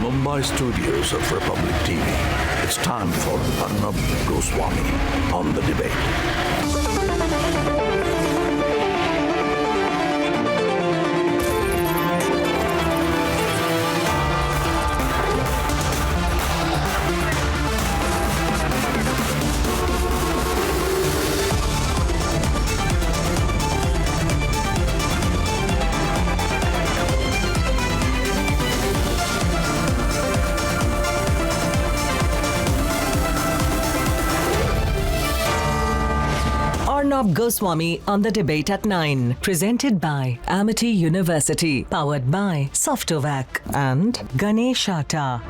Mumbai studios of Republic TV, it's time for Arnab Goswami on the debate. Arnab Goswami on the debate at 9. Presented by Amity University. Powered by Softovac and Ganesh Atta.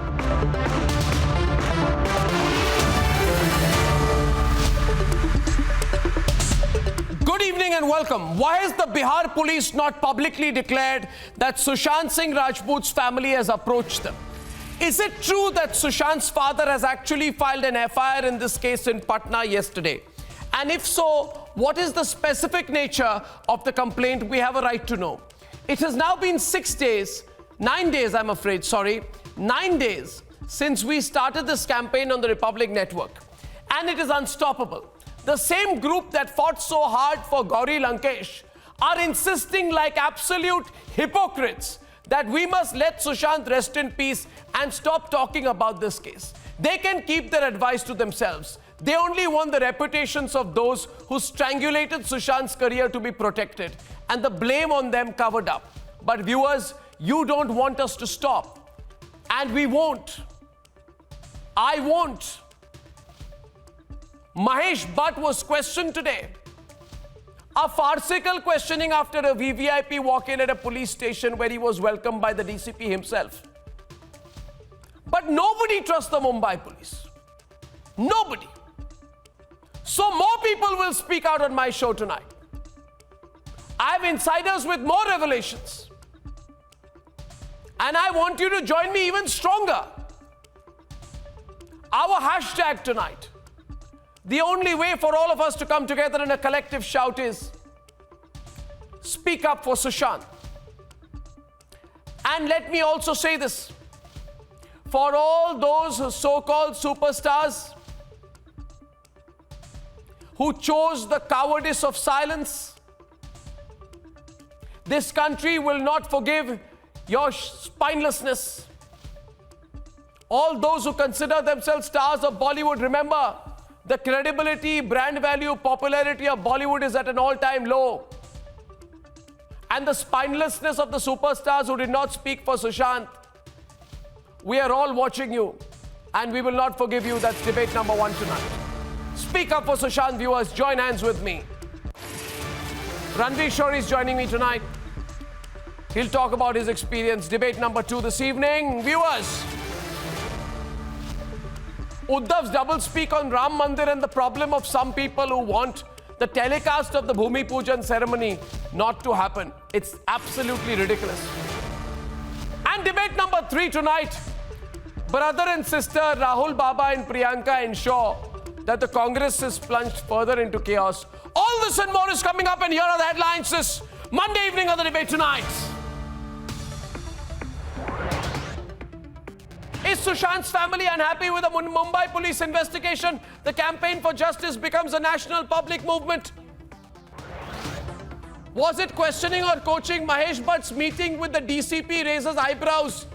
Good evening and welcome. Why has the Bihar police not publicly declared that Sushant Singh Rajput's family has approached them? Is it true that Sushant's father has actually filed an FIR in this case in Patna yesterday? And if so, what is the specific nature of the complaint? We have a right to know. It has now been 9 days, I'm afraid, 9 days since we started this campaign on the Republic Network. And it is unstoppable. The same group that fought so hard for Gauri Lankesh are insisting like absolute hypocrites that we must let Sushant rest in peace and stop talking about this case. They can keep their advice to themselves. They only want the reputations of those who strangulated Sushant's career to be protected and the blame on them covered up. But viewers, you don't want us to stop. And we won't. I won't. Mahesh Bhatt was questioned today. A farcical questioning after a VVIP walk-in at a police station where he was welcomed by the DCP himself. But nobody trusts the Mumbai police. Nobody. So more people will speak out on my show tonight. I have insiders with more revelations. And I want you to join me even stronger. Our hashtag tonight, the only way for all of us to come together in a collective shout is speak up for Sushant. And let me also say this. For all those so-called superstars who chose the cowardice of silence, this country will not forgive your spinelessness. All those who consider themselves stars of Bollywood, remember, the credibility, brand value, popularity of Bollywood is at an all-time low. And the spinelessness of the superstars who did not speak for Sushant, we are all watching you and we will not forgive you. That's debate number 1 tonight. Speak up for Sushant, viewers. Join hands with me. Ranveer Shori is joining me tonight. He'll talk about his experience. Debate number 2 this evening. Viewers, Uddhav's double-speak on Ram Mandir and the problem of some people who want the telecast of the Bhumi Pujan ceremony not to happen. It's absolutely ridiculous. And debate number 3 tonight. Brother and sister Rahul Baba and Priyanka ensure that the Congress is plunged further into chaos. All this and more is coming up, and here are the headlines this Monday evening on the debate tonight. Is Sushant's family unhappy with the Mumbai police investigation? The campaign for justice becomes a national public movement. Was it questioning or coaching? Mahesh Bhatt's meeting with the DCP raises eyebrows.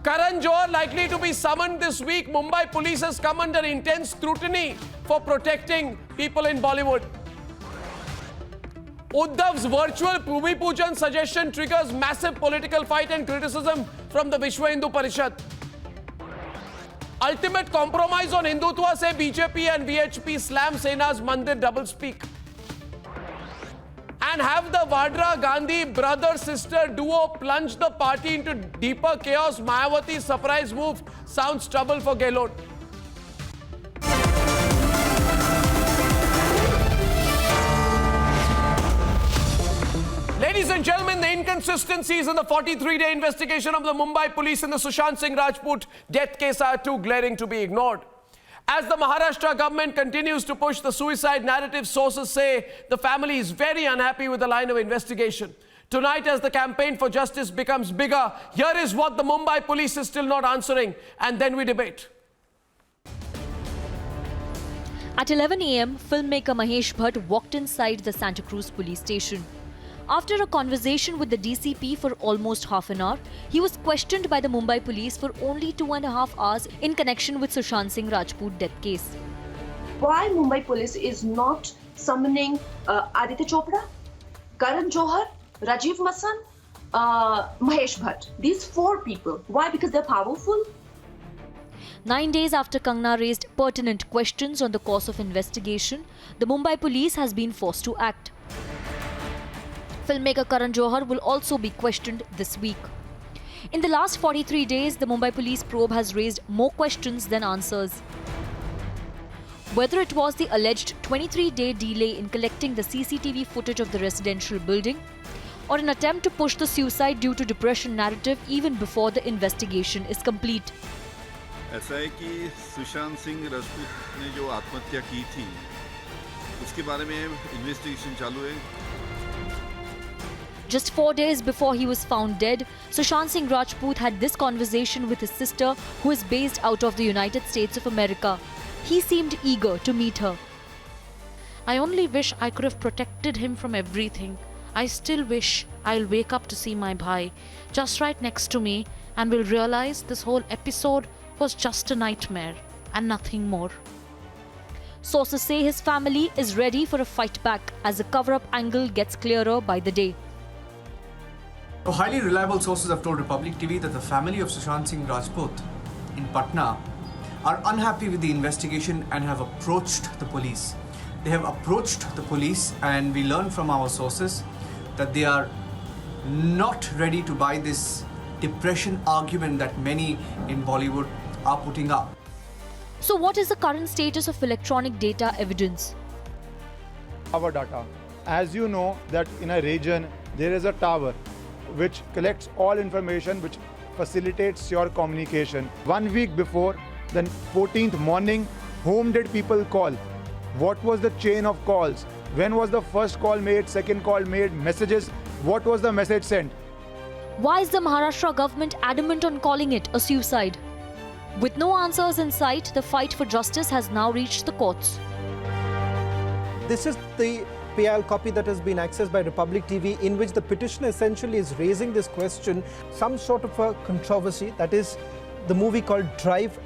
Karan Johar likely to be summoned this week. Mumbai police has come under intense scrutiny for protecting people in Bollywood. Uddhav's virtual Bhumi Pujan suggestion triggers massive political fight and criticism from the Vishwa Hindu Parishad. Ultimate compromise on Hindutva, say BJP and VHP slam Sena's Mandir doublespeak. And have the Vadra Gandhi brother-sister duo plunge the party into deeper chaos? Mayawati's surprise move sounds trouble for Gehlot. Ladies and gentlemen, the inconsistencies in the 43-day investigation of the Mumbai police in the Sushant Singh Rajput death case are too glaring to be ignored. As the Maharashtra government continues to push the suicide narrative, sources say the family is very unhappy with the line of investigation. Tonight, as the campaign for justice becomes bigger, here is what the Mumbai police is still not answering, and then we debate. At 11 a.m., filmmaker Mahesh Bhatt walked inside the Santa Cruz police station. After a conversation with the DCP for almost half an hour, he was questioned by the Mumbai police for only 2.5 hours in connection with Sushant Singh Rajput death case. Why Mumbai police is not summoning Aditya Chopra, Karan Johar, Rajiv Masan, Mahesh Bhatt? These 4 people. Why? Because they're powerful? 9 days after Kangana raised pertinent questions on the course of investigation, the Mumbai police has been forced to act. Filmmaker Karan Johar will also be questioned this week. In the last 43 days, the Mumbai police probe has raised more questions than answers. Whether it was the alleged 23-day delay in collecting the CCTV footage of the residential building, or an attempt to push the suicide due to depression narrative even before the investigation is complete. ऐसा है कि सुशांत सिंह राजपूत ने जो आत्महत्या की थी उसके बारे में इन्वेस्टिगेशन चालू है. Just 4 days before he was found dead, Sushant Singh Rajput had this conversation with his sister, who is based out of the United States of America. He seemed eager to meet her. I only wish I could have protected him from everything. I still wish I'll wake up to see my bhai just right next to me and will realize this whole episode was just a nightmare and nothing more. Sources say his family is ready for a fight back as the cover-up angle gets clearer by the day. Highly reliable sources have told Republic TV that the family of Sushant Singh Rajput in Patna are unhappy with the investigation and have approached the police. They have approached the police, and we learn from our sources that they are not ready to buy this depression argument that many in Bollywood are putting up. So what is the current status of electronic data evidence? Our data. As you know that in a region there is a tower which collects all information which facilitates your communication. 1 week before, the 14th morning, whom did people call? What was the chain of calls? When was the first call made, second call made, messages? What was the message sent? Why is the Maharashtra government adamant on calling it a suicide? With no answers in sight, the fight for justice has now reached the courts. This is the PIL copy that has been accessed by Republic TV, in which the petitioner essentially is raising this question, some sort of a controversy, that is the movie called Drive.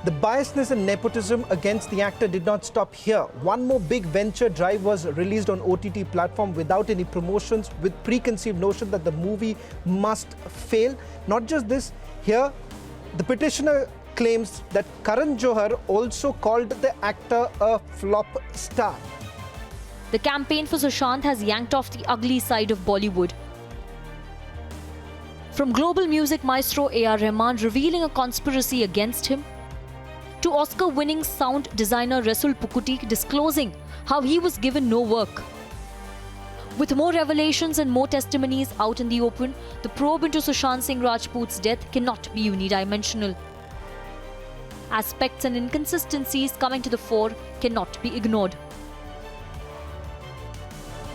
The biasness and nepotism against the actor did not stop here. One more big venture, Drive, was released on OTT platform without any promotions, with preconceived notion that the movie must fail. Not just this, here the petitioner claims that Karan Johar also called the actor a flop star. The campaign for Sushant has yanked off the ugly side of Bollywood. From global music maestro A.R. Rahman revealing a conspiracy against him, to Oscar-winning sound designer Rasul Pukuti disclosing how he was given no work. With more revelations and more testimonies out in the open, the probe into Sushant Singh Rajput's death cannot be unidimensional. Aspects and inconsistencies coming to the fore cannot be ignored.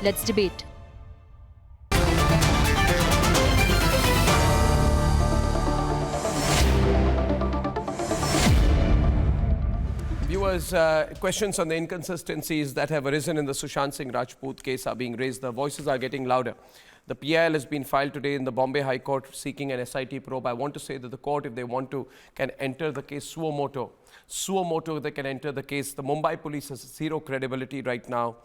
Let's debate. Viewers, questions on the inconsistencies that have arisen in the Sushant Singh Rajput case are being raised. The voices are getting louder. The PIL has been filed today in the Bombay High Court seeking an SIT probe. I want to say that the court, if they want to, can enter the case suo motu. Suo motu, they can enter the case. The Mumbai police has zero credibility right now.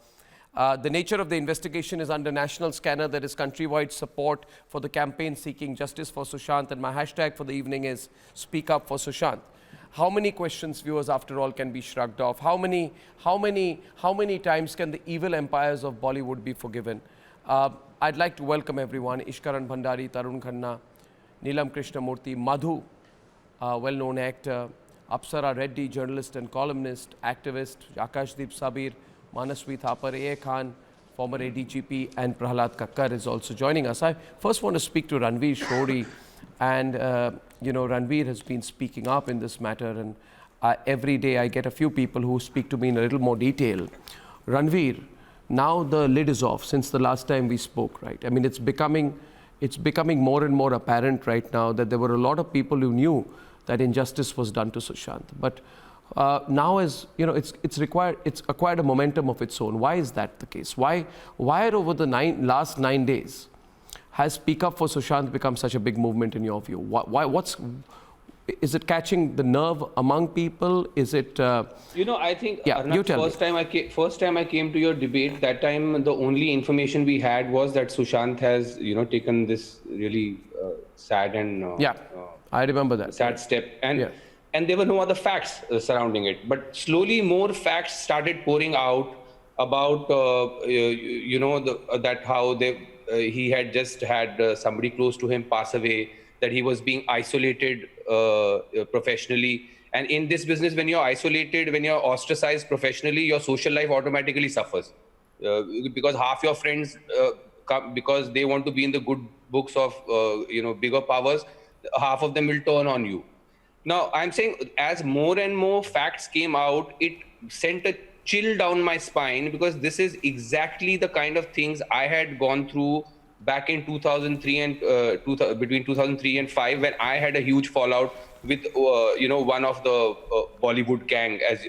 The nature of the investigation is under national scanner. There is countrywide support for the campaign seeking justice for Sushant, and my hashtag for the evening is Speak Up for Sushant. How many questions, viewers, after all, can be shrugged off? How many times can the evil empires of Bollywood be forgiven? I'd like to welcome everyone: Ishkaran Bhandari, Tarun Khanna, Neelam Krishnamurthy, Madhu, well-known actor, Apsara Reddy, journalist and columnist, activist, Akashdeep Sabir, Manaswi Thapar, A.A. Khan, former ADGP, and Prahalad Kakkar is also joining us. I first want to speak to Ranveer Shori, and Ranveer has been speaking up in this matter, and every day I get a few people who speak to me in a little more detail. Ranveer, now the lid is off since the last time we spoke, right? I mean, it's becoming more and more apparent right now that there were a lot of people who knew that injustice was done to Sushant. But now, as you know, it's acquired a momentum of its own. Why is that the case? Why over the last 9 days has Speak Up for Sushant become such a big movement in your view? Is it catching the nerve among people? Is it? I think Arnab, first time I came to your debate, that time the only information we had was that Sushant has, taken this really sad and I remember that sad step, and there were no other facts surrounding it. But slowly, more facts started pouring out about, that how he had just had somebody close to him pass away, that he was being isolated professionally. And in this business, when you're isolated, when you're ostracized professionally, your social life automatically suffers. Because half your friends, because they want to be in the good books of, bigger powers, half of them will turn on you. Now, I'm saying as more and more facts came out, it sent a chill down my spine, because this is exactly the kind of things I had gone through back in 2003 and between 2003 and 5, when I had a huge fallout with one of the Bollywood gang, as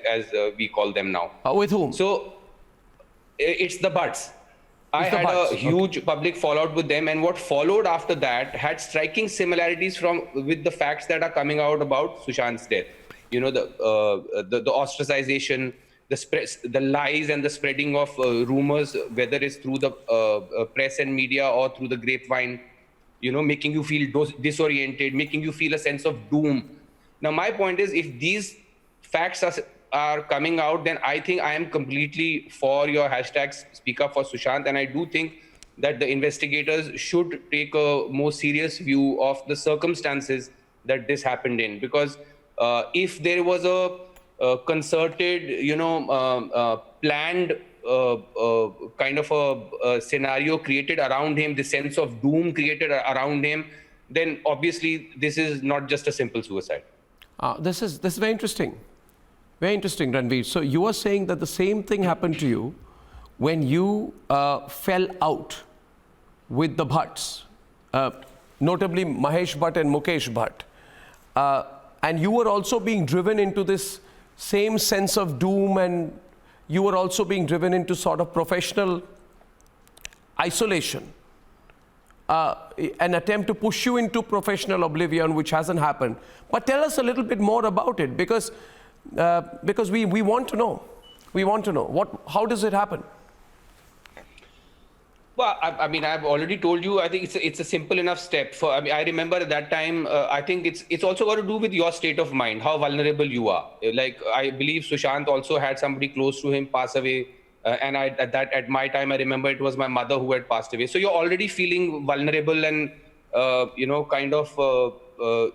we call them now. With whom? So it's the Butts. I had a huge public fallout with them, and what followed after that had striking similarities with the facts that are coming out about Sushant's death. The ostracization, the lies and the spreading of rumors, whether it's through the press and media or through the grapevine, making you feel disoriented, making you feel a sense of doom. Now, my point is, if these facts are coming out, then I think I am completely for your hashtags Speak Up for Sushant, and I do think that the investigators should take a more serious view of the circumstances that this happened in, because if there was a concerted, planned kind of a scenario created around him, the sense of doom created around him, then obviously this is not just a simple suicide. This is very interesting. Very interesting, Ranveer. So you are saying that the same thing happened to you when you fell out with the Bhatts, notably Mahesh Bhatt and Mukesh Bhatt, and you were also being driven into this same sense of doom, and you were also being driven into sort of professional isolation, an attempt to push you into professional oblivion, which hasn't happened. But tell us a little bit more about it, because we want to know. We want to know how does it happen? Well, I mean, I've already told you. I think it's a simple enough step. I remember at that time. I think it's also got to do with your state of mind, how vulnerable you are. Like, I believe Sushant also had somebody close to him pass away, and at my time, I remember it was my mother who had passed away. So you're already feeling vulnerable and kind of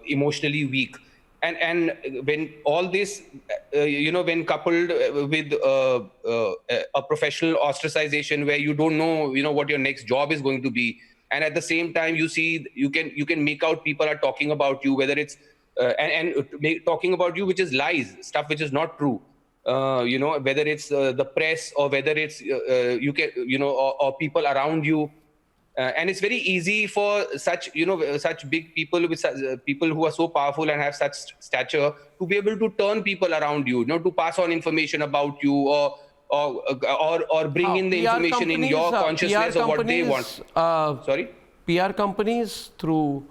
emotionally weak. And when all this, when coupled with a professional ostracization where you don't know, what your next job is going to be, and at the same time you see you can make out people are talking about you, whether it's talking about you which is lies, stuff which is not true, whether it's the press or whether it's or people around you. And it's very easy for such big people, with people who are so powerful and have such stature, to be able to turn people around you, to pass on information about you, or bring in the information in your consciousness of what they want. Sorry? PR companies through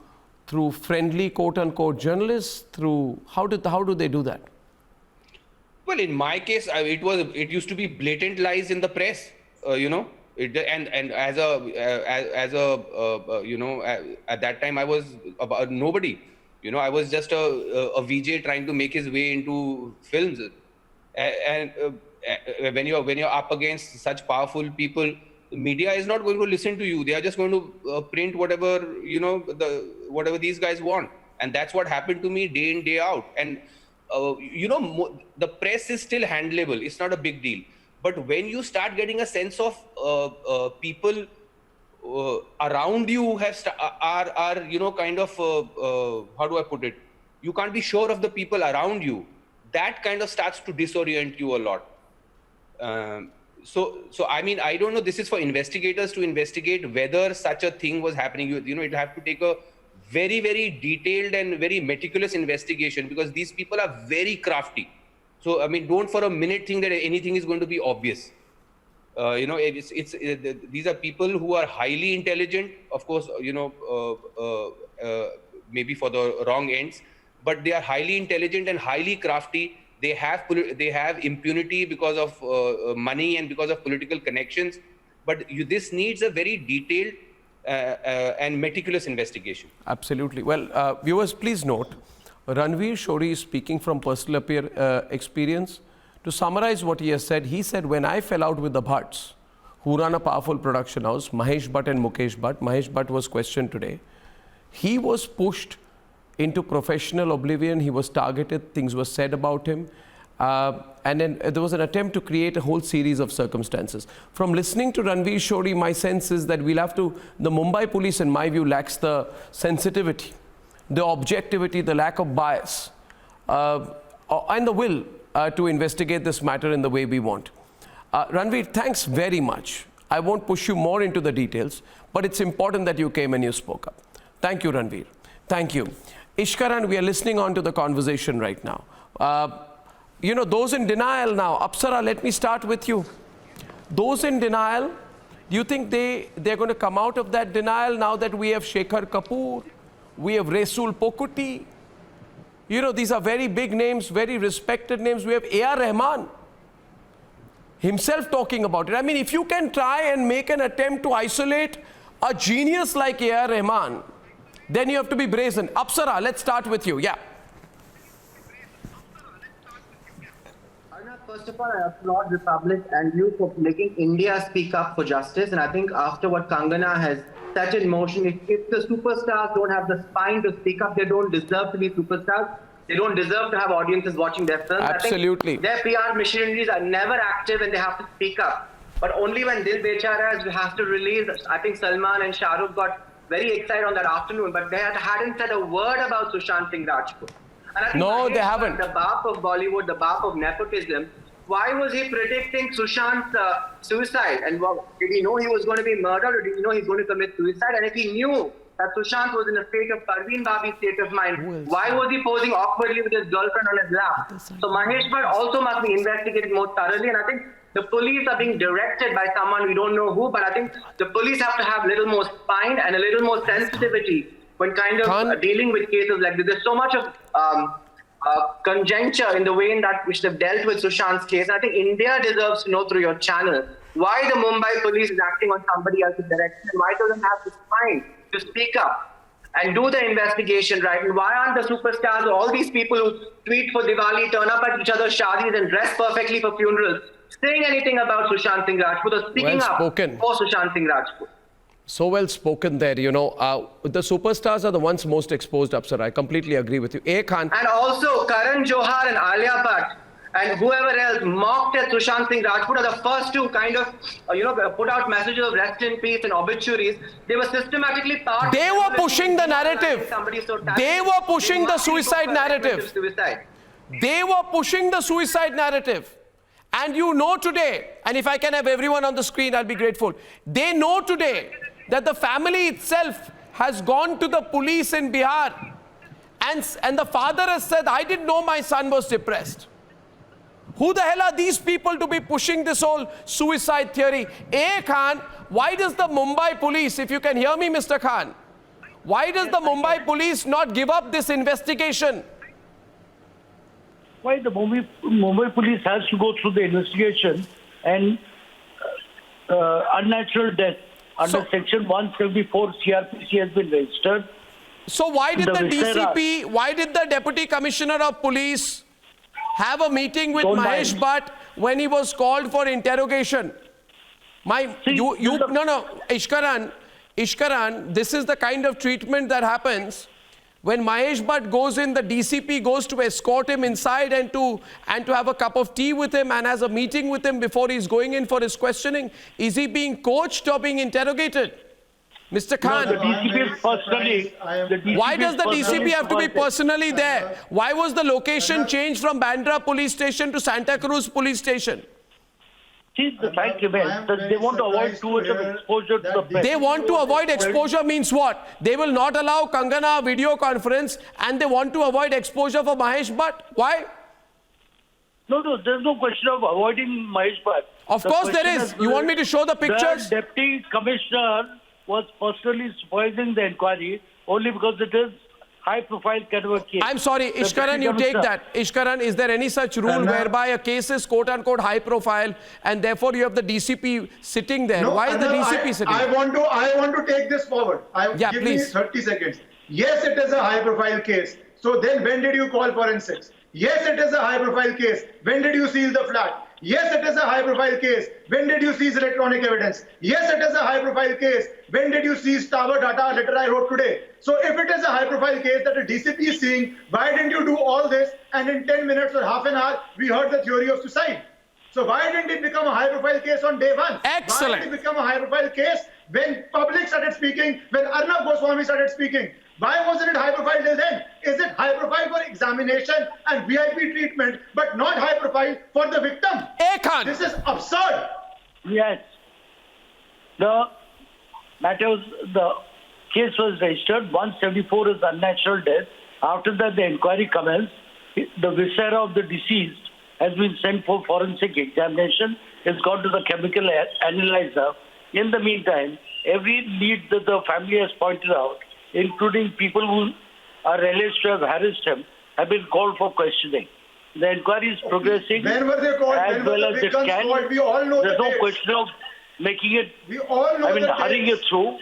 friendly quote unquote journalists, how do they do that? Well, in my case, it used to be blatant lies in the press, and as at that time I was about nobody, I was just a VJ trying to make his way into films, and when you're up against such powerful people, the media is not going to listen to you. They are just going to print whatever whatever these guys want, and that's what happened to me day in, day out. And the press is still handleable. It's not a big deal. But when you start getting a sense of people around you are kind of how do I put it? You can't be sure of the people around you. That kind of starts to disorient you a lot. So I mean, I don't know. This is for investigators to investigate whether such a thing was happening. You know, it'll have to take a very, very detailed and very meticulous investigation, because these people are very crafty. So I mean, don't for a minute think that anything is going to be obvious. You know, these are people who are highly intelligent, of course, you know, maybe for the wrong ends, but they are highly intelligent and highly crafty. They have impunity because of money and because of political connections. But this needs a very detailed and meticulous investigation. Absolutely. Well, viewers, please note, Ranveer Shori is speaking from personal experience. To summarize what he has said, he said, when I fell out with the Bhatts, who run a powerful production house, Mahesh Bhatt and Mukesh Bhatt, Mahesh Bhatt was questioned today. He was pushed into professional oblivion. He was targeted. Things were said about him. And then there was an attempt to create a whole series of circumstances. From listening to Ranveer Shori, my sense is that we'll have to, the Mumbai police, in my view, lacks the sensitivity, the objectivity, the lack of bias, and the will to investigate this matter in the way we want. Ranveer, thanks very much. I won't push you more into the details, but it's important that you came and you spoke up. Thank you, Ranveer. Thank you. Ishkaran, we are listening on to the conversation right now. You know, those in denial now, Apsara, let me start with you. Those in denial, do you think they're going to come out of that denial now that we have Shekhar Kapoor, we have Resul Pokuti? You know, these are very big names, very respected names. We have A.R. Rahman himself talking about it. I mean, if you can try and make an attempt to isolate a genius like A.R. Rahman, then you have to be brazen. Apsara, let's start with you. Yeah. First of all, I applaud Republic and you for making India speak up for justice. And I think after what Kangana has set in motion, if the superstars don't have the spine to speak up, they don't deserve to be superstars. They don't deserve to have audiences watching their films. Absolutely. I think their PR machineries are never active and they have to speak up. But only when Dil Bechara has to release, I think Salman and Shah Rukh got very excited on that afternoon, but they hadn't said a word about Sushant Singh Rajput. And I think no, they haven't. The Baap of Bollywood, the Baap of nepotism, why was he predicting Sushant's suicide? And did he know he was going to be murdered, or did he know he was going to commit suicide? And if he knew that Sushant was in a state of Parveen Babi's state of mind, why was he posing awkwardly with his girlfriend on his lap? So Mahesh Bhatt also must be investigated more thoroughly, and I think the police are being directed by someone, we don't know who, but I think the police have to have a little more spine and a little more sensitivity when kind of dealing with cases like this. There's so much of conjuncture in the way in that which they've dealt with Sushant's case. I think India deserves to know through your channel why the Mumbai police is acting on somebody else's direction, and why it doesn't have the spine to speak up and do the investigation right. And why aren't the superstars, all these people who tweet for Diwali, turn up at each other's shadis and dress perfectly for funerals, saying anything about Sushant Singh Rajput or speaking up for Sushant Singh Rajput? So well spoken there, you know. The superstars are the ones most exposed, Apsara. I completely agree with you. A. Khan. And also, Karan Johar and Alia Bhatt and whoever else mocked at Sushant Singh Rajput are the first to kind of, put out messages of rest in peace and obituaries. They were systematically part. They were pushing the narrative. They were pushing the suicide narrative. They were pushing the suicide narrative. And you know today, and if I can have everyone on the screen, I'll be grateful. They know today that the family itself has gone to the police in Bihar. And the father has said, I didn't know my son was depressed. Who the hell are these people to be pushing this whole suicide theory? A. Khan, why does the Mumbai police, if you can hear me, Mr. Khan, why does the Mumbai police not give up this investigation? Why the Mumbai police has to go through the investigation and unnatural death under section 174 CRPC has been registered. So why did the DCP, why did the Deputy Commissioner of Police have a meeting with Mahesh Bhatt when he was called for interrogation? Ishkaran, this is the kind of treatment that happens when Mahesh Bhatt goes in. The DCP goes to escort him inside and to have a cup of tea with him and has a meeting with him before he's going in for his questioning. Is he being coached or being interrogated? Mr. Khan, no, the DCP is personally, why does the DCP have to be personally there? Why was the location changed from Bandra police station to Santa Cruz police station? See, the fact remains that they want to avoid too much of exposure to the press. They want to avoid exposure means what? They will not allow Kangana video conference and they want to avoid exposure for Mahesh Bhatt. Why? No, there's no question of avoiding Mahesh Bhatt. Of course there is. You want me to show the pictures? The deputy commissioner was personally supervising the inquiry only because it is high-profile kind of a case. I'm sorry, Ishkaran, you take that. Ishkaran, is there any such rule whereby a case is quote-unquote high-profile and therefore you have the DCP sitting there? No, why is the DCP sitting I want to take this forward. Give please. me 30 seconds. Yes, it is a high-profile case. So then when did you call forensics? Yes, it is a high-profile case. When did you seal the flat? Yes, it is a high-profile case. When did you seize electronic evidence? Yes, it is a high-profile case. When did you seize tower data letter I wrote today? So if it is a high-profile case that a DCP is seeing, why didn't you do all this? And in 10 minutes or half an hour, we heard the theory of suicide. So why didn't it become a high-profile case on day one? Excellent. Why did it become a high-profile case when public started speaking, when Arnab Goswami started speaking? Why wasn't it high-profile till then? Is it high-profile for examination and VIP treatment, but not high-profile for the victim? Khan. This is absurd. Yes. The case was registered. 174 is unnatural death. After that, the inquiry commenced. The viscera of the deceased has been sent for forensic examination. It's gone to the chemical analyzer. In the meantime, every lead that the family has pointed out, including people who are alleged to have harassed him, have been called for questioning. The inquiry is progressing. When were they called? As well as it can. We all know There's the no dates. question of making it, We all know the hurrying dates. it through.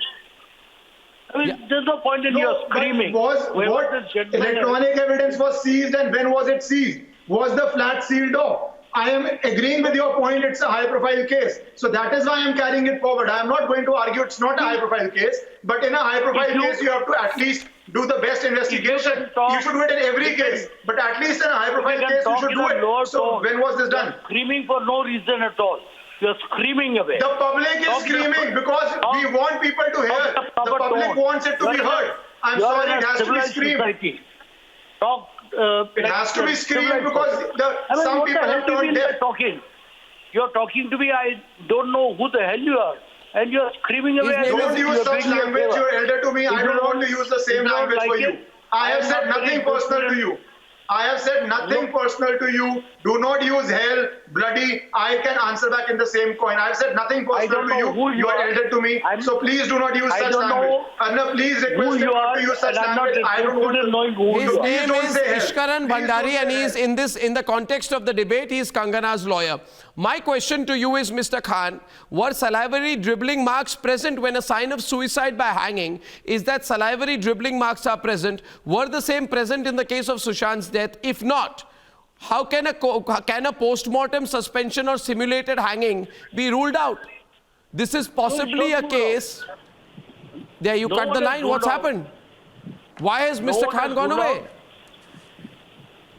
There's no point in your screaming. What electronic evidence was seized and when was it seized? Was the flat sealed off? I am agreeing with your point, it's a high-profile case. So that is why I am carrying it forward. I am not going to argue it's not a high-profile case, but in a high-profile case, you have to at least do the best investigation. You should do it in every case, but at least in a high-profile case, you should do it. So when was this done? Screaming for no reason at all. You're screaming away. The public is screaming because we want people to hear. The public wants it to be heard. I'm sorry, it has to be screamed. It has to be screamed because some people have turned deaf. You're talking to me, I don't know who the hell you are. And you're screaming away. Don't use such language, you're elder to me. I don't want to use the same language for you. I have said nothing personal to you. I have said nothing personal to you. Do not use hell, bloody. I can answer back in the same coin. I have said nothing personal to you. You are elder to me. So please do not use such language. Anna, please request you not to use such language. I don't want to. His name is Ishkaran Bhandari and he is in the context of the debate, he is Kangana's lawyer. My question to you is, Mr. Khan, were salivary dribbling marks present when a sign of suicide by hanging is that salivary dribbling marks are present? Were the same present in the case of Sushant's death? If not, how can a post-mortem suspension or simulated hanging be ruled out? This is possibly a case. There, you cut the line. What's happened? Why has Mr. Khan gone away?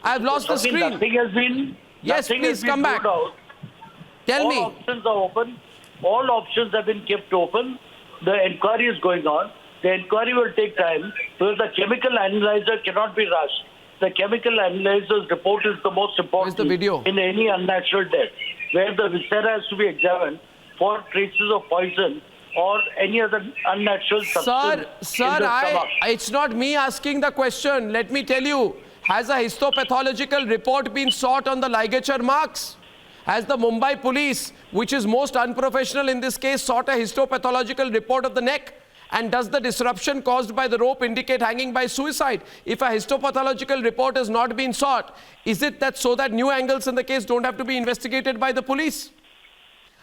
I've lost the screen. Nothing has been. Yes, please come back. Tell me. All options are open. All options have been kept open. The inquiry is going on. The inquiry will take time because the chemical analyzer cannot be rushed. The chemical analyzer's report is the most important in any unnatural death, where the viscera has to be examined for traces of poison or any other unnatural substance. Sir, it's not me asking the question. Let me tell you, has a histopathological report been sought on the ligature marks? Has the Mumbai police, which is most unprofessional in this case, sought a histopathological report of the neck? And does the disruption caused by the rope indicate hanging by suicide? If a histopathological report has not been sought, is it that so that new angles in the case don't have to be investigated by the police?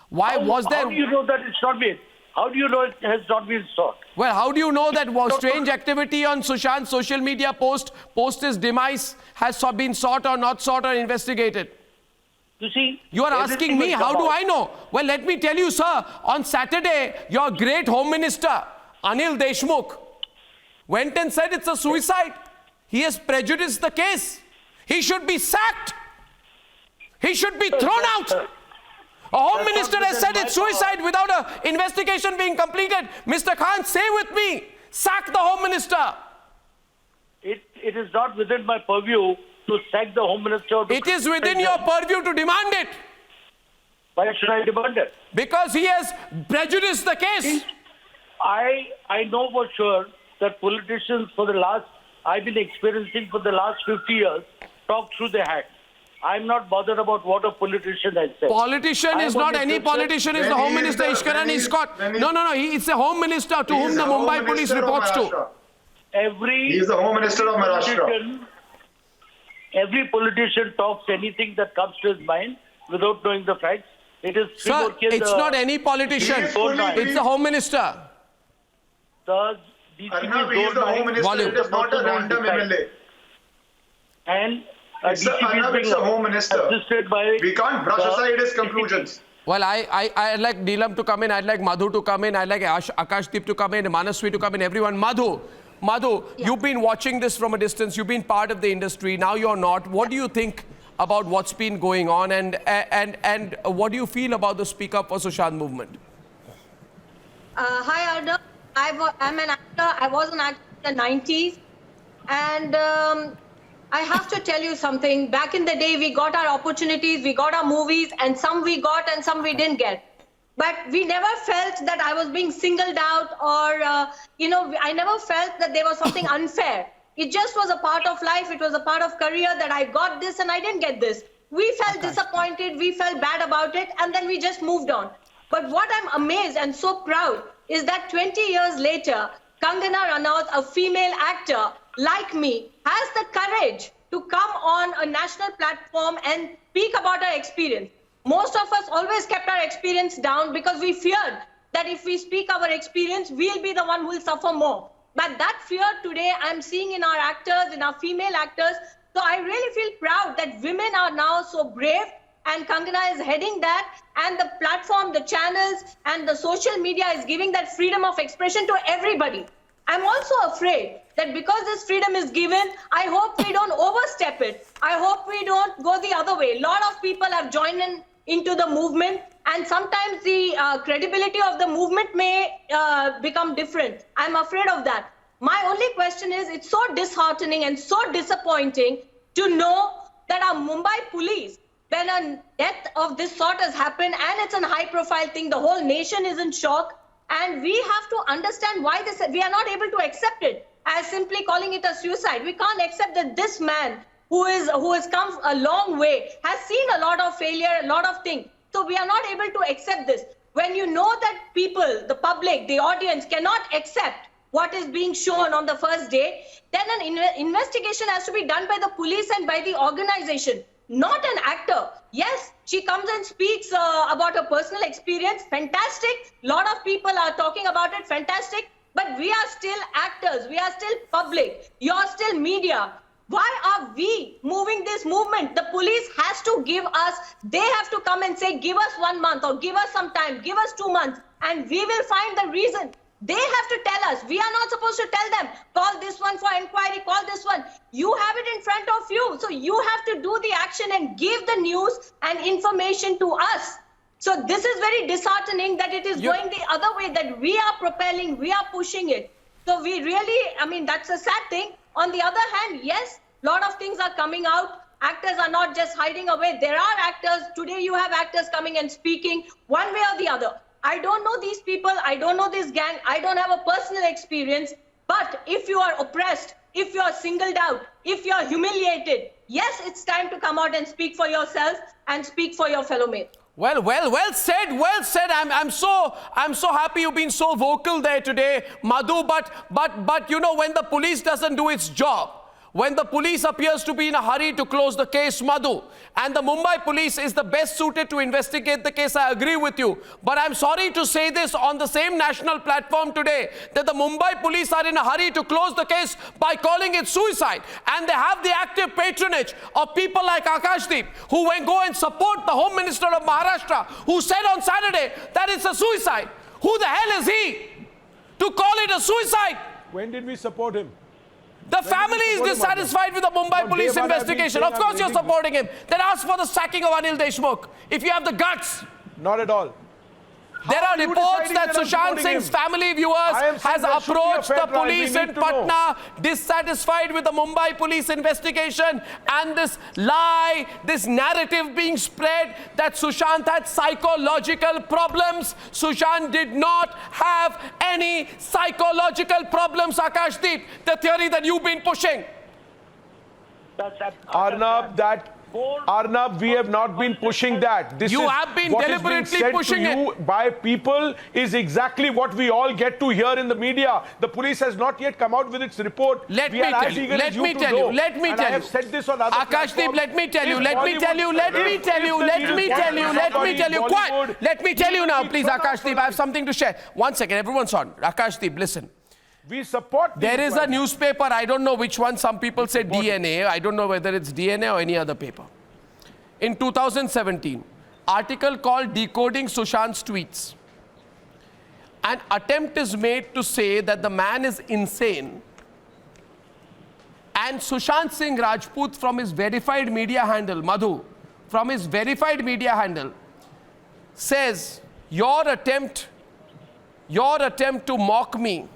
Why was there... How do you know that it's not been? How do you know it has not been sought? Well, how do you know that strange activity on Sushant's social media post his demise has been sought or not sought or investigated? You see, you are asking me, how do I know? Well, let me tell you, sir, on Saturday, your great Home Minister, Anil Deshmukh, went and said it's a suicide. He has prejudiced the case. He should be sacked. He should be thrown out. A Home Minister has said it's suicide without an investigation being completed. Mr. Khan, say with me, sack the Home Minister. It is not within my purview to sack the Home Minister. It is within your purview to demand it. Why should I demand it? Because he has prejudiced the case. I know for sure that politicians I've been experiencing for the last 50 years, talk through their hat. I'm not bothered about what a politician has said. Politician is not any politician. Is the Home Minister Ishkaran Scott. No. It's the Home Minister to whom the Mumbai Police reports to. He is the Home Minister of Maharashtra. Every politician talks anything that comes to his mind without knowing the facts. It is Sir, it's not any politician. It's the Home Minister. The DCP is the Home Minister. It is not a random MLA. And it's the Home Minister. We can't brush aside his conclusions. Well, I'd like Neelam to come in. I'd like Madhu to come in. I'd like Akashdeep to come in, Manaswi to come in, everyone. Madhu, you've been watching this from a distance. You've been part of the industry. Now you're not. What do you think about what's been going on, and what do you feel about the Speak Up for Sushant movement? Hi, Arnav. I'm an actor. I was an actor in the 90s. And I have to tell you something. Back in the day, we got our opportunities, we got our movies, and some we got and some we didn't get. But we never felt that I was being singled out or, I never felt that there was something unfair. It just was a part of life. It was a part of career that I got this and I didn't get this. We felt disappointed. We felt bad about it. And then we just moved on. But what I'm amazed and so proud is that 20 years later, Kangana Ranaut, a female actor like me, has the courage to come on a national platform and speak about her experience. Most of us always kept our experience down because we feared that if we speak our experience, we'll be the one who will suffer more. But that fear today I'm seeing in our actors, in our female actors. So I really feel proud that women are now so brave, and Kangana is heading that, and the platform, the channels, and the social media is giving that freedom of expression to everybody. I'm also afraid that because this freedom is given, I hope we don't overstep it. I hope we don't go the other way. A lot of people have joined into the movement, and sometimes the credibility of the movement may become different. I'm afraid of that. My only question is, it's so disheartening and so disappointing to know that our Mumbai police, when a death of this sort has happened, and it's a high-profile thing, the whole nation is in shock, and we have to understand why this. We are not able to accept it as simply calling it a suicide. We can't accept that this man, who has come a long way, has seen a lot of failure, a lot of things. So we are not able to accept this. When you know that people, the public, the audience cannot accept what is being shown on the first day, then an investigation has to be done by the police and by the organization, not an actor. Yes, she comes and speaks about her personal experience. Fantastic. A lot of people are talking about it. Fantastic. But we are still actors. We are still public. You're still media. Why are we moving this movement? The police has to give us, they have to come and say, give us 1 month or give us some time, give us 2 months, and we will find the reason. They have to tell us. We are not supposed to tell them, call this one for inquiry, call this one. You have it in front of you. So you have to do the action and give the news and information to us. So this is very disheartening that it is going the other way, that we are propelling, we are pushing it. So we really, that's a sad thing. On the other hand, yes, a lot of things are coming out. Actors are not just hiding away. There are actors. Today you have actors coming and speaking one way or the other. I don't know these people. I don't know this gang. I don't have a personal experience. But if you are oppressed, if you are singled out, if you are humiliated, yes, it's time to come out and speak for yourself and speak for your fellow mate. Well said. Well said. I'm so happy you've been so vocal there today, Madhu. But when the police doesn't do its job, when the police appears to be in a hurry to close the case, Madhu, and the Mumbai police is the best suited to investigate the case, I agree with you. But I'm sorry to say this on the same national platform today, that the Mumbai police are in a hurry to close the case by calling it suicide. And they have the active patronage of people like Akashdeep, who go and support the Home Minister of Maharashtra, who said on Saturday that it's a suicide. Who the hell is he to call it a suicide? When did we support him? The family is dissatisfied with the Mumbai police investigation. Of course you're supporting him. Then ask for the sacking of Anil Deshmukh, if you have the guts. Not at all. There are reports that Sushant Singh's family viewers has approached the police in Patna, dissatisfied with the Mumbai police investigation, and this lie, this narrative being spread that Sushant had psychological problems. Sushant did not have any psychological problems, Akashdeep. The theory that you've been pushing. Arnab, we have not been pushing that. You have been deliberately pushing it. By people is exactly what we all get to hear in the media. The police has not yet come out with its report. Let me tell you. I have said this on other Akashdeep, let me tell you now, please, Akashdeep. I have something to share. 1 second, everyone's on. Akashdeep, listen. We support. There is a newspaper, I don't know which one, some people say DNA. I don't know whether it's DNA or any other paper. In 2017, article called Decoding Sushant's Tweets. An attempt is made to say that the man is insane. And Sushant Singh Rajput, from his verified media handle, Madhu, from his verified media handle, says, your attempt to mock me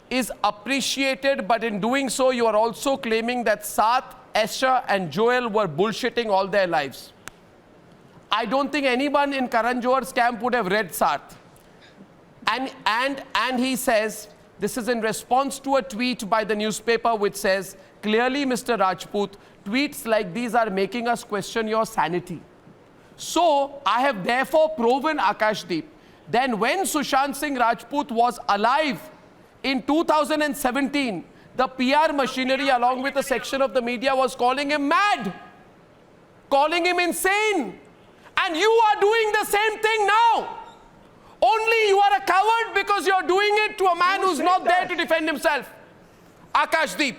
is appreciated, but in doing so, you are also claiming that Saath, Esha and Joel were bullshitting all their lives. I don't think anyone in Karan Johar's camp would have read Saath. And he says, this is in response to a tweet by the newspaper which says, clearly, Mr. Rajput, tweets like these are making us question your sanity. So, I have therefore proven, Akashdeep, then when Sushant Singh Rajput was alive, in 2017, the PR machinery, along with a section of the media, was calling him mad, calling him insane. And you are doing the same thing now. Only you are a coward because you're doing it to a man who's not there to defend himself. Akashdeep.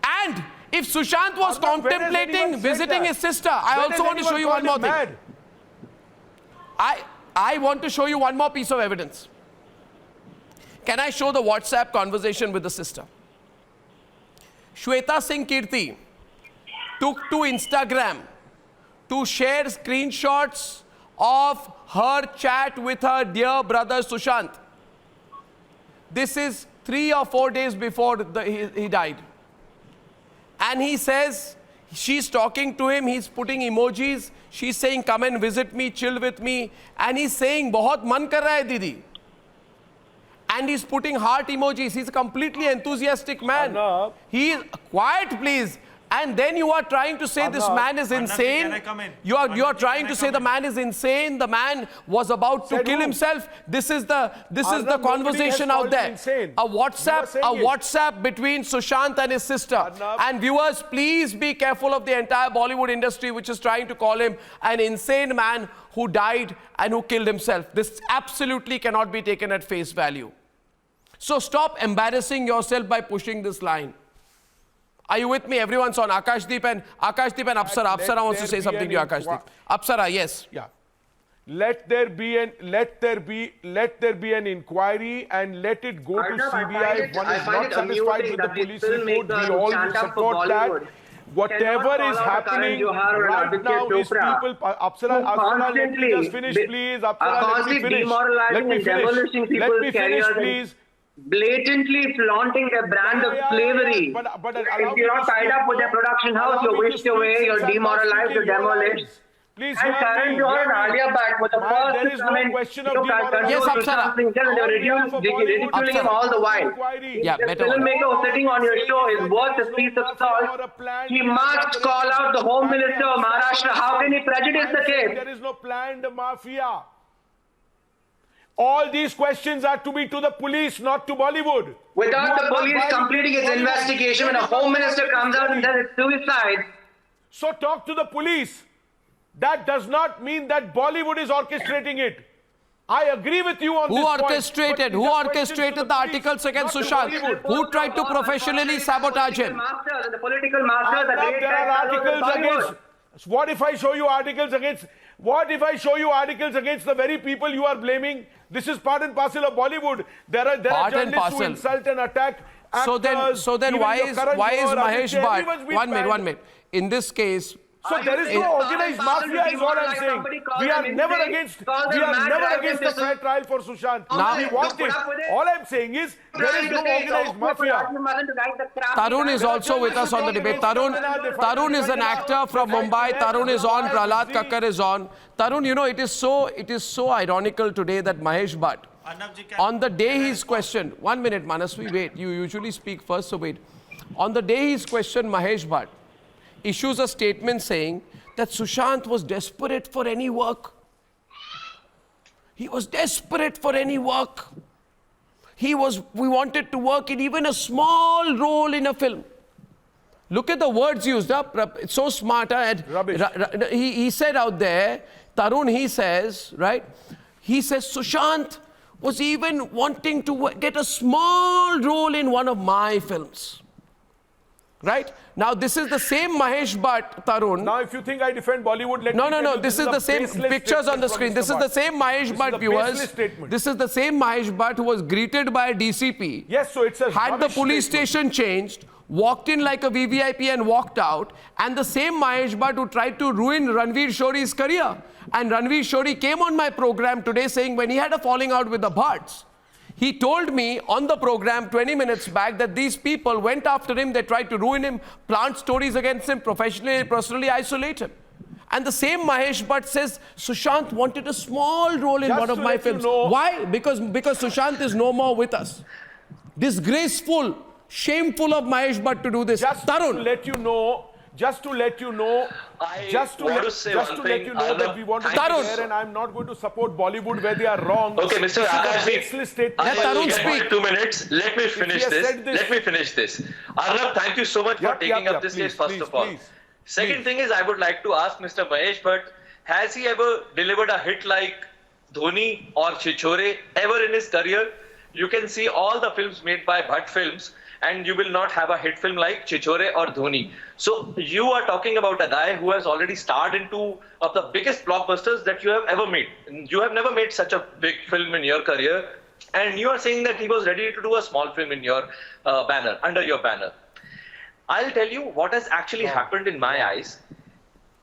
And if Sushant was contemplating visiting his sister, I also want to show you one more thing. I want to show you one more piece of evidence. Can I show the WhatsApp conversation with the sister? Shweta Singh Kirti took to Instagram to share screenshots of her chat with her dear brother Sushant. This is 3 or 4 days before he died. And he says, she's talking to him, he's putting emojis, she's saying, come and visit me, chill with me. And he's saying, bahut man kar raha hai, Didi. And he's putting heart emojis. He's a completely enthusiastic man. He is quiet, please. And then you are trying to say this man is insane. You are trying to say the man is insane. The man was about to kill himself. This is the conversation out there. A WhatsApp between Sushant and his sister. And viewers, please be careful of the entire Bollywood industry, which is trying to call him an insane man who died and who killed himself. This absolutely cannot be taken at face value. So stop embarrassing yourself by pushing this line. Are you with me? Everyone's on. Akashdeep and Apsara. Apsara wants to say something to you, Akashdeep. Apsara, yes. Yeah. Let there be an inquiry and let it go to CBI. If one is not satisfied with the police report, we all support that. Whatever is happening right now is people. Apsara, let me just finish, please. Apsara, let me finish. Let me finish, please. Blatantly flaunting their brand of slavery. If you're not tied up with their production house, you're whisked away, you're demoralized, you're demolished. Please, and Karan Johar and Alia Bhatt were the first to come in. Yes, Apsara. Ridiculing him all the while. Yeah, the filmmaker who's sitting on your show is worth a piece of salt. He must call out the Home Minister of Maharashtra. How can he prejudice the case? There is no planned mafia. All these questions are to be to the police, not to Bollywood. Without the police completing its investigation, when a Home Minister comes out and says it's suicide. So talk to the police. That does not mean that Bollywood is orchestrating it. I agree with you on this point. Who orchestrated the articles against Sushant? Who tried to professionally sabotage him? The political masters, there are articles against. What if I show you articles against? What if I show you articles against the very people you are blaming? This is part and parcel of Bollywood. There are journalists who insult and attack actors. So then why is Mahesh Bhatt? One minute. In this case, So there is no organized mafia is all I'm saying. We are never against the fair trial for Sushant. Now we want it. All I'm saying is there is no organized mafia. Tarun is also with us on the debate. Tarun is an actor from Mumbai. Tarun is on. Prahlad Kakkar is on. Tarun, you know, it is so ironical today that Mahesh Bhatt, on the day he's questioned, 1 minute, Manasvi, wait. You usually speak first, so wait. On the day he's questioned, Mahesh Bhatt issues a statement saying that Sushant was desperate for any work. He was desperate for any work. We wanted to work in even a small role in a film. Look at the words used up. It's so smart. Rubbish. He said out there, Tarun, he says, right? He says Sushant was even wanting to get a small role in one of my films. Right? Now, this is the same Mahesh Bhatt, Tarun. Now, if you think I defend Bollywood, let me tell No. you, This is the same pictures on the screen. This is the same Mahesh Bhatt, viewers. This is the same Mahesh Bhatt who was greeted by a DCP. Yes, so it's a had the police station changed, walked in like a VVIP and walked out. And the same Mahesh Bhatt who tried to ruin Ranveer Shori's career. And Ranveer Shori came on my program today saying when he had a falling out with the Bhatts, he told me on the program 20 minutes back that these people went after him, they tried to ruin him, plant stories against him, personally isolate him. And the same Mahesh Bhatt says Sushant wanted a small role in one of my films. Why? Because Sushant is no more with us. Disgraceful, shameful of Mahesh Bhatt to do this. Tarun. Just to let you know that we want to be fair, and I'm not going to support Bollywood where they are wrong. Okay, Mr. Akash, Tarun, speak. 2 minutes. Let me finish this. Arnab, thank you so much for taking up this case, first of all. Second thing is, I would like to ask Mr. Mahesh Bhatt, has he ever delivered a hit like Dhoni or Chichore ever in his career? You can see all the films made by Bhatt Films, and you will not have a hit film like Chichore or Dhoni. So you are talking about a guy who has already starred in two of the biggest blockbusters that you have ever made. You have never made such a big film in your career, and you are saying that he was ready to do a small film in your banner, under your banner. I'll tell you what has actually happened in my eyes.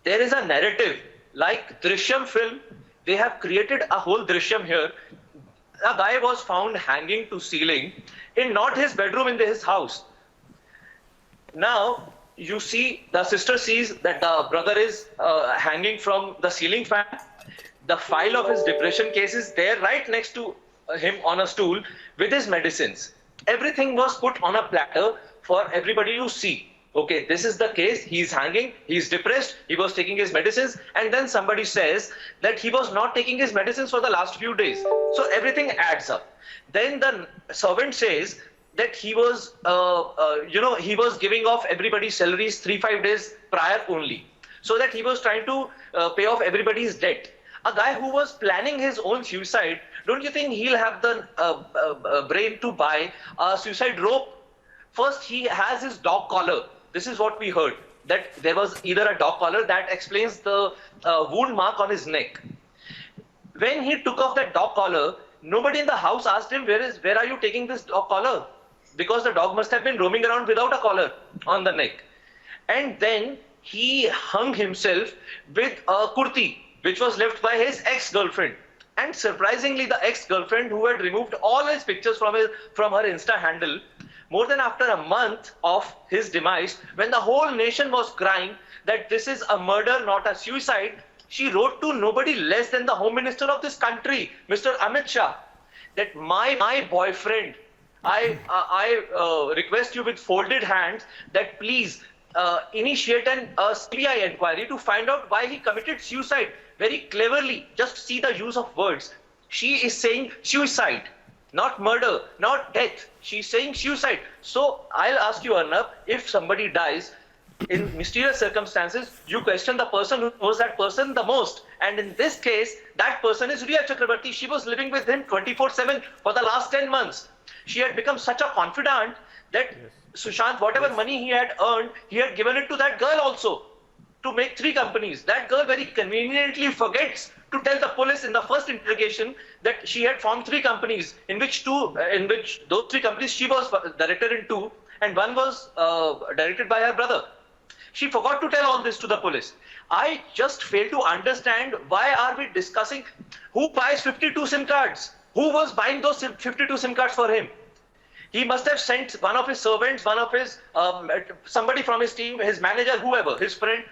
There is a narrative like Drishyam film. They have created a whole Drishyam here. A guy was found hanging to ceiling in not his bedroom, in his house. Now, you see, the sister sees that the brother is hanging from the ceiling fan. The file of his depression case is there right next to him on a stool with his medicines. Everything was put on a platter for everybody to see. Okay, this is the case. He's hanging, he's depressed, he was taking his medicines, and then somebody says that he was not taking his medicines for the last few days. So everything adds up. Then the servant says that he was, he was giving off everybody's salaries 3-5 days prior only. So that he was trying to pay off everybody's debt. A guy who was planning his own suicide, don't you think he'll have the brain to buy a suicide rope? First, he has his dog collar. This is what we heard, that there was either a dog collar that explains the wound mark on his neck. When he took off that dog collar, nobody in the house asked him, where are you taking this dog collar? Because the dog must have been roaming around without a collar on the neck. And then he hung himself with a kurti, which was left by his ex-girlfriend. And surprisingly, the ex-girlfriend, who had removed all his pictures from her Insta handle, more than after a month of his demise, when the whole nation was crying that this is a murder, not a suicide, she wrote to nobody less than the Home Minister of this country, Mr. Amit Shah, that my boyfriend, I request you with folded hands that please initiate a CBI inquiry to find out why he committed suicide. Very cleverly, just see the use of words. She is saying suicide, not murder, not death. She's saying suicide. So I'll ask you, Arnab, if somebody dies in mysterious circumstances, you question the person who knows that person the most. And in this case, that person is Riya Chakrabarti. She was living with him 24/7 for the last 10 months. She had become such a confidant that Sushant, whatever money he had earned, he had given it to that girl also to make 3 companies. That girl very conveniently forgets to tell the police in the first interrogation that she had formed 3 companies, in which those 3 companies she was director in 2, and one was directed by her brother. She forgot to tell all this to the police. I just fail to understand why are we discussing who buys 52 SIM cards? Who was buying those 52 SIM cards for him? He must have sent one of his servants, one of his, somebody from his team, his manager, whoever, his friend.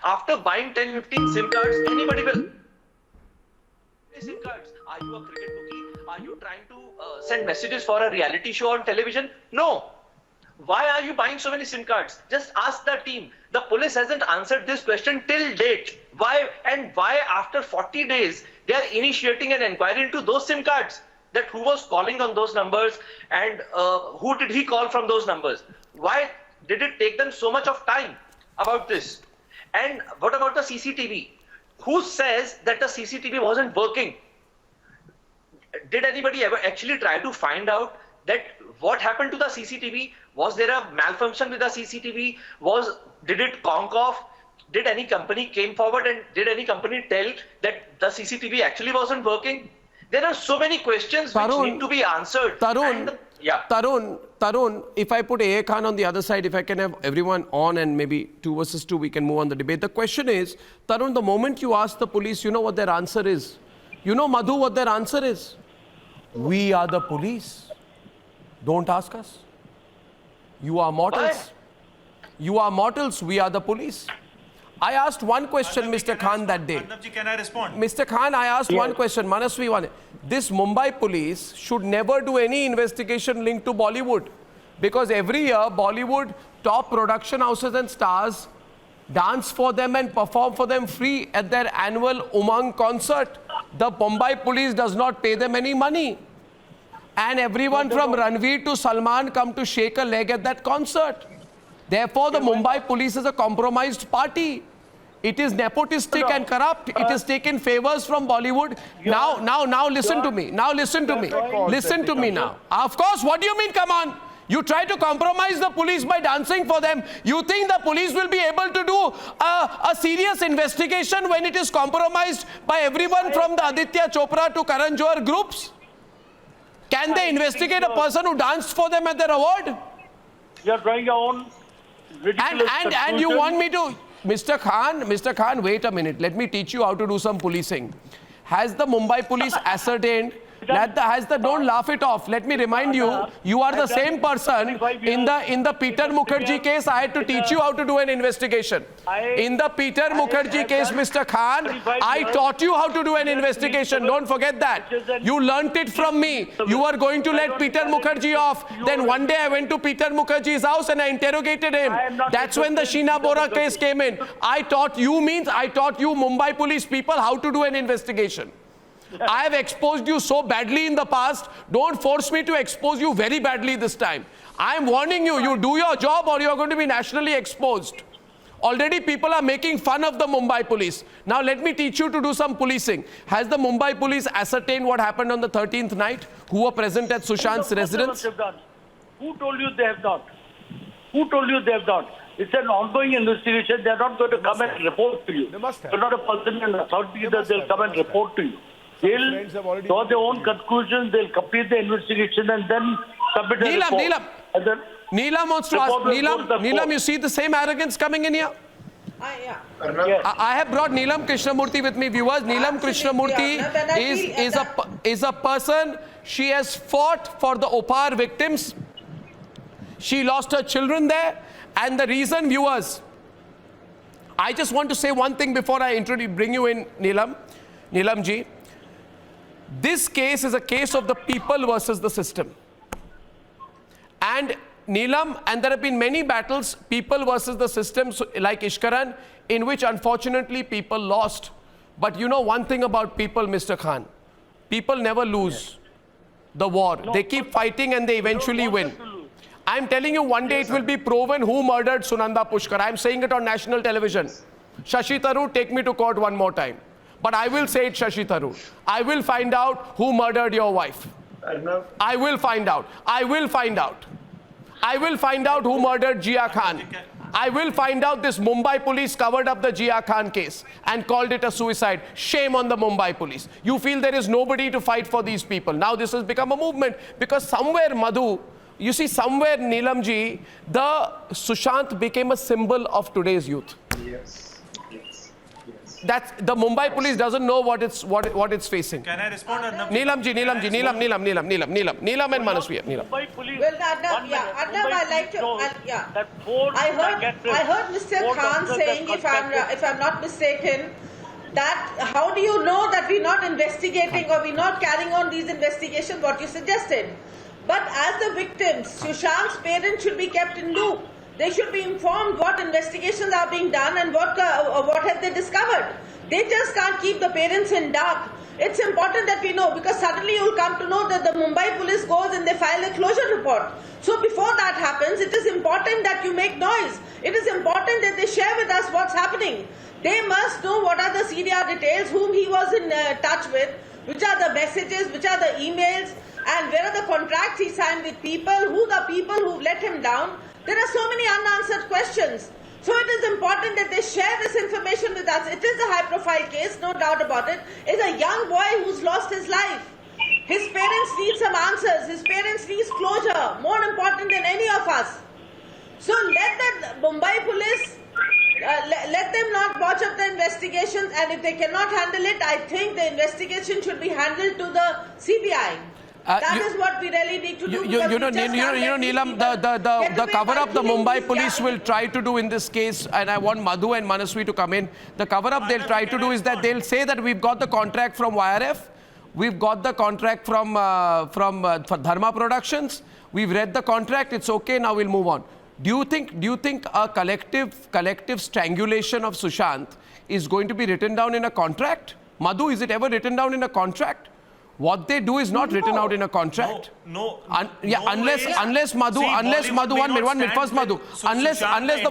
After buying 10, 15 SIM cards, anybody will... SIM cards. Are you a cricket bookie? Are you trying to send messages for a reality show on television? No. Why are you buying so many SIM cards? Just ask the team. The police hasn't answered this question till date. Why and why after 40 days they are initiating an inquiry into those SIM cards? That who was calling on those numbers and who did he call from those numbers? Why did it take them so much of time about this? And what about the CCTV? Who says that the CCTV wasn't working? Did anybody ever actually try to find out that what happened to the CCTV? Was there a malfunction with the CCTV? Did it conk off? Did any company came forward and did any company tell that the CCTV actually wasn't working? There are so many questions Tarun, which need to be answered. Tarun, Tarun, if I put A.A. Khan on the other side, if I can have everyone on and maybe 2 versus 2, we can move on the debate. The question is, Tarun, the moment you ask the police, you know what their answer is? You know, Madhu, what their answer is? We are the police. Don't ask us. You are mortals. What? You are mortals. We are the police. I asked one question, Mr. Khan, that day. Can I respond? Mr. Khan, I asked one question. Manasvi, one. This Mumbai police should never do any investigation linked to Bollywood. Because every year, Bollywood top production houses and stars dance for them and perform for them free at their annual Umang concert. The Mumbai police does not pay them any money. And everyone from Ranveer to Salman come to shake a leg at that concert. Therefore, the Mumbai police is a compromised party. It is nepotistic and corrupt. It has taken favors from Bollywood. Now listen to me. Now listen to me. Listen to me now. Of course, what do you mean, come on? You try to compromise the police by dancing for them. You think the police will be able to do a serious investigation when it is compromised by everyone from the Aditya Chopra to Karan Johar groups? Can they investigate a person who danced for them at their award? You are drawing your own ridiculous and you want me to... Mr. Khan, wait a minute. Let me teach you how to do some policing. Has the Mumbai police ascertained don't laugh it off. Let me remind you, you are the same person in the Peter Mukherjee case. I had to teach you how to do an investigation. In the Peter Mukherjee case, Mr. Khan, I taught you how to do an investigation. Don't forget that. You learnt it from me. You were going to let Peter Mukherjee off. Then one day I went to Peter Mukherjee's house and I interrogated him. That's when the Sheena Bora case came in. I taught you Mumbai police people how to do an investigation. I have exposed you so badly in the past. Don't force me to expose you very badly this time. I am warning you, you do your job or you are going to be nationally exposed. Already people are making fun of the Mumbai police. Now let me teach you to do some policing. Has the Mumbai police ascertained what happened on the 13th night? Who were present at Sushant's residence? Who told you they have not? Who told you they have not? It's an ongoing investigation. They are not going to come and report to you. They must have. You're not a person in authority that they'll come and report to you. They'll draw their own conclusions, they'll complete the investigation and then submit a report. Neelam wants to ask. Neelam, you see the same arrogance coming in here? Yeah. I have brought Neelam Krishnamurthy with me, viewers. Neelam Krishnamurthy is a person, she has fought for the Opar victims. She lost her children there. And the reason, viewers, I just want to say one thing before I bring you in, Neelam ji. This case is a case of the people versus the system. And Neelam, and there have been many battles, people versus the system, like Ishkaran, in which unfortunately people lost. But you know one thing about people, Mr. Khan, people never lose the war. They keep fighting and they eventually win. I'm telling you, one day it will be proven who murdered Sunanda Pushkar. I'm saying it on national television. Shashi Tharoor, take me to court one more time. But I will say it, Shashi Tharoor. I will find out who murdered your wife. I will find out. I will find out. I will find out who murdered Jia Khan. I will find out this Mumbai police covered up the Jia Khan case and called it a suicide. Shame on the Mumbai police. You feel there is nobody to fight for these people. Now this has become a movement because somewhere, Madhu, you see somewhere, Neelamji, the Sushant became a symbol of today's youth. Yes. That's the Mumbai police doesn't know what it's facing. Can I respond? Neelam and Manasvi. Neelam. Well, Arnab, I'd like to, I heard Mr. Khan saying, if I'm not mistaken, that how do you know that we're not investigating or we're not carrying on these investigations, what you suggested. But as the victims, Sushant's parents should be kept in loop. They should be informed what investigations are being done and what have they discovered. They just can't keep the parents in dark. It's important that we know, because suddenly you'll come to know that the Mumbai police goes and they file a closure report. So before that happens, it is important that you make noise. It is important that they share with us what's happening. They must know what are the CDR details, whom he was in touch with, which are the messages, which are the emails, and where are the contracts he signed with people, who the people who let him down. There are so many unanswered questions. So it is important that they share this information with us. It is a high-profile case, no doubt about it. It's a young boy who's lost his life. His parents need some answers. His parents need closure, more important than any of us. So let the Mumbai police, let them not watch up the investigations, and if they cannot handle it, I think the investigation should be handled to the CBI. That is what we really need to do. Neelam, the cover-up the Mumbai police will try to do in this case, and I want Madhu and Manasvi to come in. The cover-up they'll try to do is that they'll say that we've got the contract from YRF, we've got the contract from Dharma Productions, we've read the contract, it's okay, now we'll move on. Do you think a collective strangulation of Sushant is going to be written down in a contract? Madhu, is it ever written down in a contract? What they do is not written out in a contract. Unless Madhu, unless the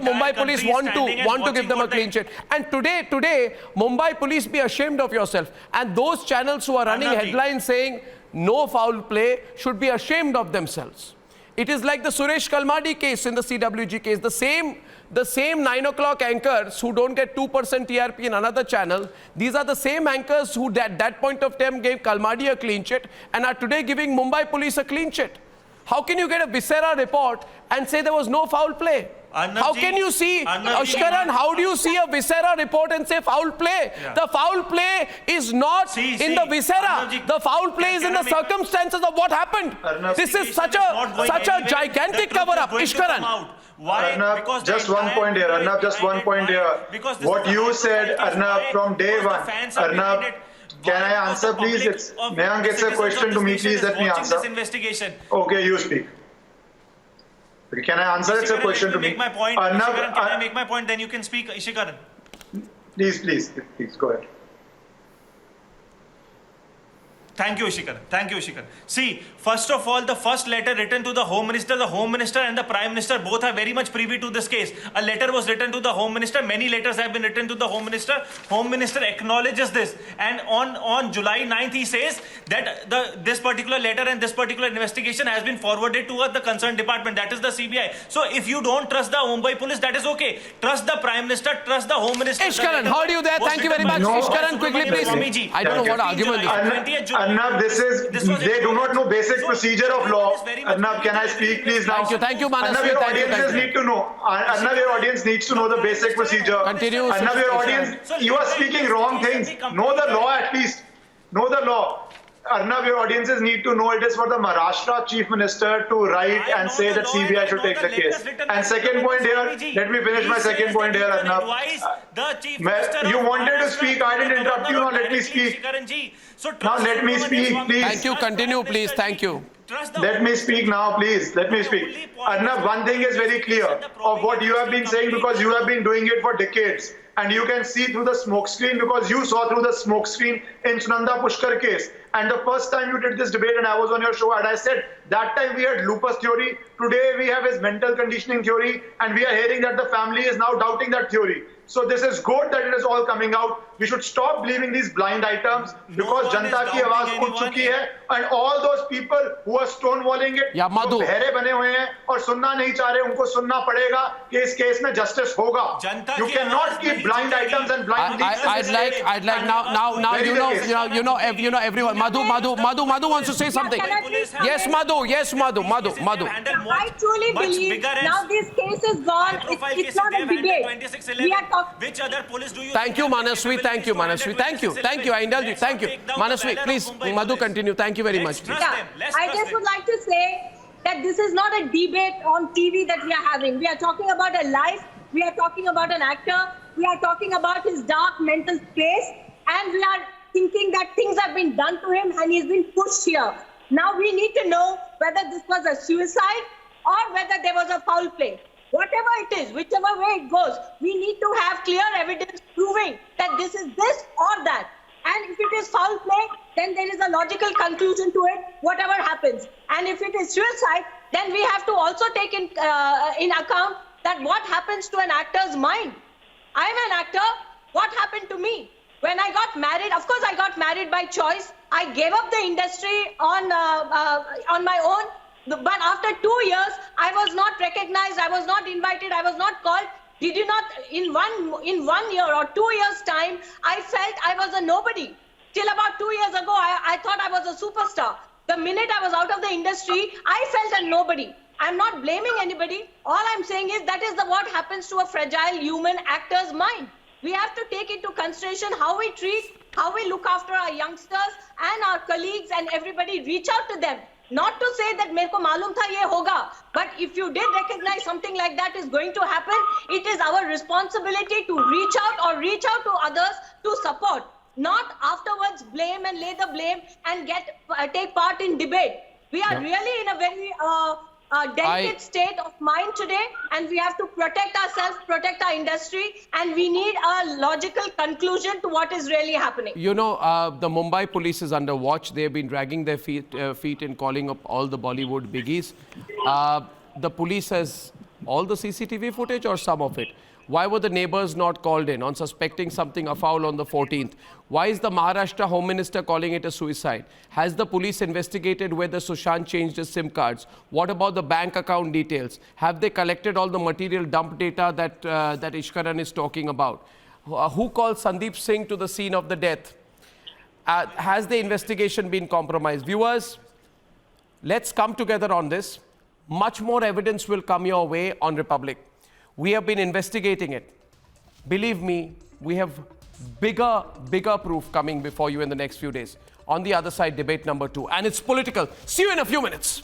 Mumbai police want to give them a clean sheet. And today, Mumbai police, be ashamed of yourself. And those channels who are running headlines saying no foul play should be ashamed of themselves. It is like the Suresh Kalmadi case in the CWG case. The same 9 o'clock anchors who don't get 2% TRP in another channel, these are the same anchors who at that point of time gave Kalmadi a clean sheet and are today giving Mumbai police a clean sheet. How can you get a Viscera report and say there was no foul play? How can you see, Ashkaran, how do you see a Viscera report and say foul play? Yeah. The foul play is not in the Viscera. The foul play is in the circumstances of what happened. This is such a gigantic cover-up. Ishkaran. Why? Arnab, just one point here. Arnab, just one point here. What you said, Arnab, from day one. Arnab, can I answer, please? Mayank, it's a question to me, please. Let me answer. Okay, you speak. Can I answer? It's a question to me. Make my point. Arnab, can I make my point? Then you can speak, Ishikaran. Please, go ahead. Thank you, Ishikaran. Thank you, Ishikaran. See, first of all, the first letter written to the Home Minister and the Prime Minister both are very much privy to this case. A letter was written to the Home Minister. Many letters have been written to the Home Minister. Home Minister acknowledges this. And on July 9th, he says that this particular letter and this particular investigation has been forwarded to the concerned department. That is the CBI. So if you don't trust the Mumbai police, that is okay. Trust the Prime Minister, trust the Home Minister. Ishkaran, heard you there. Thank you very much. Ishkaran, quickly, please. I don't know what argument this is. Arnab, they do not know basic procedure of law. Arnab, can I speak, please? Now? Thank you, Manasvi. Arnab, your audiences need to know. Arnab, your audience needs to know the basic procedure. Continue. Arnab, your audience, you are speaking wrong things. Know the law at least. Know the law. Arnab, your audiences need to know it is for the Maharashtra Chief Minister to write and say that CBI should take the case. And second point here, let me finish my second point here, Arnab. You wanted to speak, I didn't interrupt you, now let me speak. Now let me speak, please. Thank you, continue, please, thank you. Let me speak now, please. Let me speak. Arnab, one thing is very clear of what you have been saying because you have been doing it for decades. And you can see through the smoke screen because you saw through the smoke screen in Sunanda Pushkar case. And the first time you did this debate and I was on your show and I said that time we had lupus theory. Today we have his mental conditioning theory and we are hearing that the family is now doubting that theory. So this is good that it is all coming out. We should stop believing these blind items because Janta ki awaaz uth chuki hai and all those people who are stonewalling it, yeah, Madhu. बहरे बने हुए हैं और सुनना नहीं चाह रहे उनको सुनना पड़ेगा कि इस केस में justice होगा. You cannot keep blind items and blind leaks. I'd like now everyone. Madhu wants to say something. Yes, Madhu. I truly believe now this case is gone. It's not a debate. We are talking. Which other police do you? Thank you, Manasvi. Thank you. I indulge you. Thank you. Manasvi, please, Madhu, continue. Thank you very much. I just would like to say that this is not a debate on TV that we are having. We are talking about a life. We are talking about an actor. We are talking about his dark mental space. And we are thinking that things have been done to him and he's been pushed here. Now we need to know whether this was a suicide or whether there was a foul play. Whatever it is, whichever way it goes, we need to have clear evidence proving that this is this or that. And if it is foul play, then there is a logical conclusion to it, whatever happens. And if it is suicide, then we have to also take in account that what happens to an actor's mind. I am an actor. What happened to me? When I got married, of course I got married by choice. I gave up the industry on my own. But after 2 years, I was not recognized. I was not invited. I was not called. Did you not, in 1 year or 2 years' time, I felt I was a nobody. Till about 2 years ago, I thought I was a superstar. The minute I was out of the industry, I felt a nobody. I'm not blaming anybody. All I'm saying is that is what happens to a fragile human actor's mind. We have to take into consideration how we treat, how we look after our youngsters and our colleagues and everybody. Reach out to them. Not to say that mereko malum tha ye hoga, but if you did recognize something like that is going to happen, it is our responsibility to reach out to others to support, not afterwards blame and lay the blame and take part in debate. We are really in a very delicate state of mind today, and we have to protect ourselves, protect our industry, and we need a logical conclusion to what is really happening. You know, the Mumbai police is under watch. They've been dragging their feet in calling up all the Bollywood biggies. The police has all the CCTV footage or some of it? Why were the neighbors not called in on suspecting something afoul on the 14th? Why is the Maharashtra Home Minister calling it a suicide? Has the police investigated whether Sushant changed his SIM cards? What about the bank account details? Have they collected all the material dump data that Ishkaran is talking about? Who called Sandeep Singh to the scene of the death? Has the investigation been compromised? Viewers, let's come together on this. Much more evidence will come your way on Republic. We have been investigating it. Believe me, we have bigger proof coming before you in the next few days. On the other side, debate number 2. And it's political. See you in a few minutes.